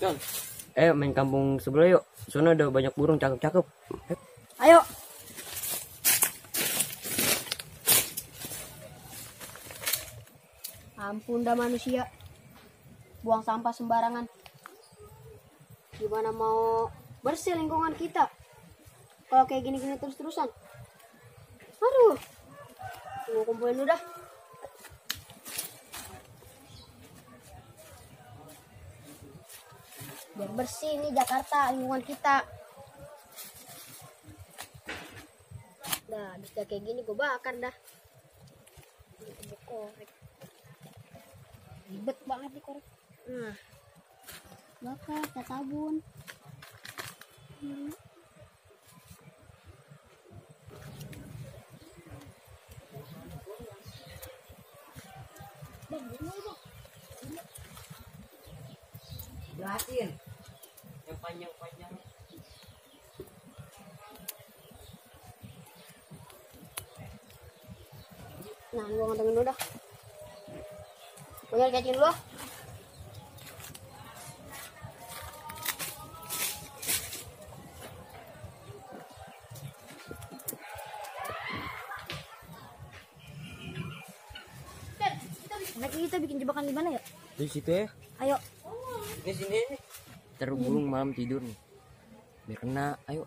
John, main kampung sebelah yuk. Soalnya ada banyak burung cakep-cakep. Ayo. Ampun dah manusia. Buang sampah sembarangan. Gimana mau bersih lingkungan kita kalau kayak gini-gini terus-terusan? Aduh. Mau kumpulin udah. Biar bersih nih Jakarta, lingkungan kita. Dah, bisa kayak gini gue bakar dah. Gue korek. Ribet banget nih korek. Nah, bakar, kita sabun. Jelasin. Yang panjang-panjang. Nah, gue ngantengin dulu dah. Gue nyari cacing dulu. Kita bikin jebakan di mana ya? Di situ ya. Ayo. Di sini. Ntar burung malam tidur nih. Biar kena, ayo.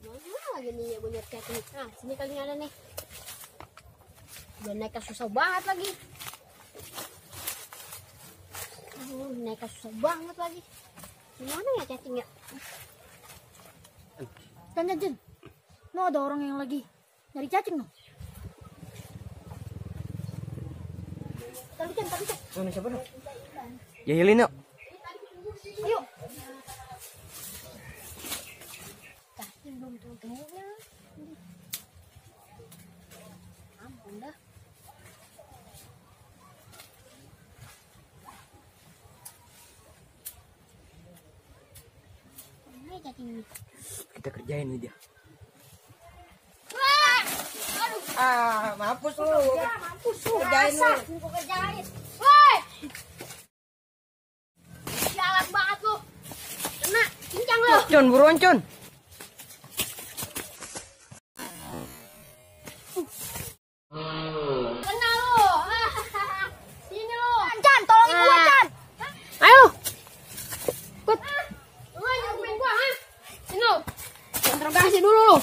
Mana lagi nih ya gue nyari cacing. Nah, sini kali ada nih. Udah naiknya susah banget lagi. Naiknya susah banget lagi. Gimana ya cacing ya? Jan. No, ada orang yang lagi nyari cacing no. Tapi Jan. Mana siapa dong? Jahilin yuk. Ayo. Cacing belum temu-temunya. Ampun dah. Ini cacing ini. Kita kerjain nih dia. Wah! Aduh. Mampus lu. Mampus lu. Kerjain lu. Gua kerjain. Woi! Jalan banget lu. Kena, cincang lu. Con, buruan Con. Kena lu. Sini lu. Jan, tolongin gua, Jan. Ayo lu. Kut. Lu yang main gua, ha? Sini lu. Interogasi dulu lu.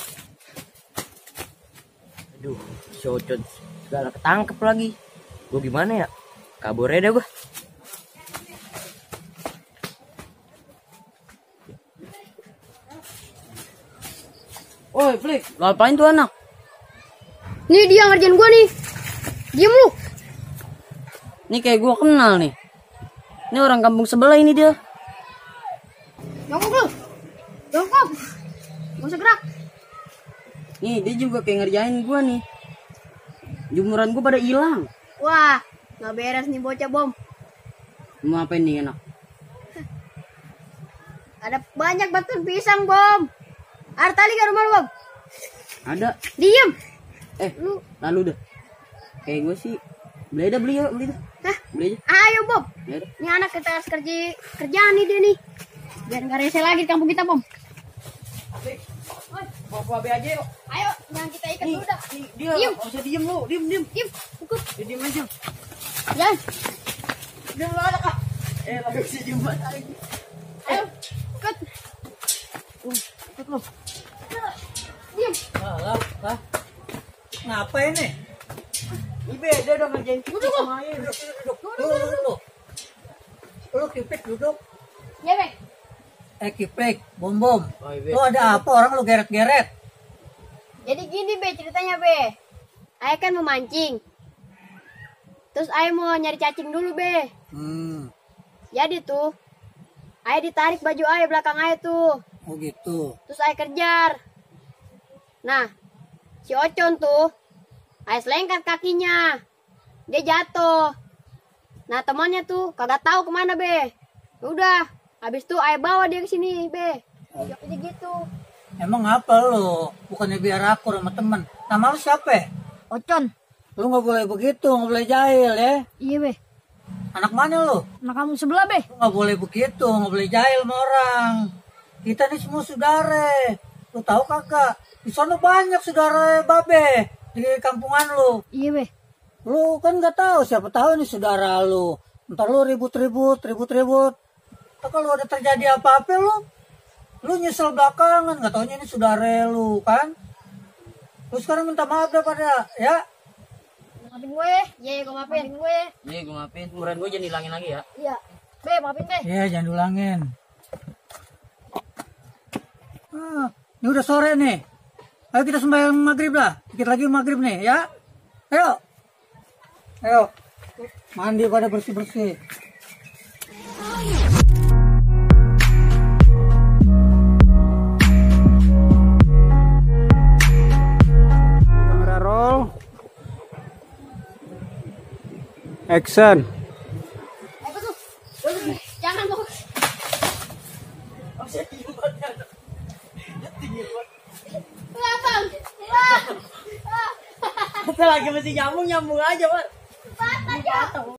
Aduh, si Ocon segala ketangkep lagi. Gue gimana ya? Kabur aja dah gue. Oi, Flik, lo apain tuh anak? Nih dia ngerjain gua nih. Diam lu. Ini kayak gue kenal nih. Ini orang kampung sebelah ini dia. Jongkok lu. Jongkok. Gak usah gerak. Nih, dia juga kayak ngerjain gue nih. Jumuran gue pada hilang. Wah, gak beres nih bocah bom. Mau apain nih anak? Ada banyak batuan pisang bom. Ada tali ke rumah lu bom? Ada. Diem. Lu lalu dah. Kayak gue sih beli dah. Hah? Beli aja. Ayo bom. Ya udah. Ini anak kita harus kerjaan nih dia nih. Biar gak rese lagi di kampung kita bom. Bawa aja yuk. Ayo, jangan kita ikat dulu dah. Dia Diem. nggak usah diem lu. Diem. Diem, ikut. Ya, diem aja. Jangan. Diem lu anak ah. Lagi bisa jumpa lagi. Ayo, ikut. Ikut lu. Diem. Lah. Ngapain nih? Ini beda dong ngerjain kita Duduk, sama aja. Duduk. Lu kipik duduk. Ya, Bek. Kipik, bom. Oh, iya. Lu ada apa orang lu geret-geret? Jadi gini Be ceritanya Be. Ayah kan memancing. Terus ayah mau nyari cacing dulu Be. Jadi tuh ayah ditarik baju ayah belakang ayah tuh. Oh gitu. Terus ayah kejar. Nah, si Ocon tuh ayah selengkat kakinya. Dia jatuh. Nah, temannya tuh kagak tahu kemana Be. Udah, habis itu ayah bawa dia ke sini Be. Jadi gitu. Emang apa lu? Bukannya biar akur sama temen. Nama lu siapa? Ocon. Lu nggak boleh begitu, nggak boleh jahil ya. Iya Be. Anak mana lu? Anak kamu sebelah, Be. Lu nggak boleh begitu, nggak boleh jahil sama orang. Kita nih semua saudara. Lu tahu kagak? Di sana banyak saudara Babe di kampungan lu. Iya, Be. Lu kan nggak tahu, siapa tahu nih saudara lu. Ntar lu ribut-ribut. Ntar kalau ada terjadi apa-apa lu nyesel belakangan, nggak taunya ini saudara lu kan. Lu sekarang minta maaf daripada ya. Maafin gue. Iya, gue maafin. Maafin gue. Iya, gue maafin. Umuran gue jangan hilangin lagi ya. Iya. Be, maafin, Be. Iya, jangan diulangin. Ini udah sore nih. Ayo kita sembahyang maghrib lah. Dikit lagi maghrib nih ya. Ayo. Mandi pada bersih-bersih. Kamera roll. Action. Jangan mau. Bang. Kita lagi masih nyambung aja, Pak. Patah,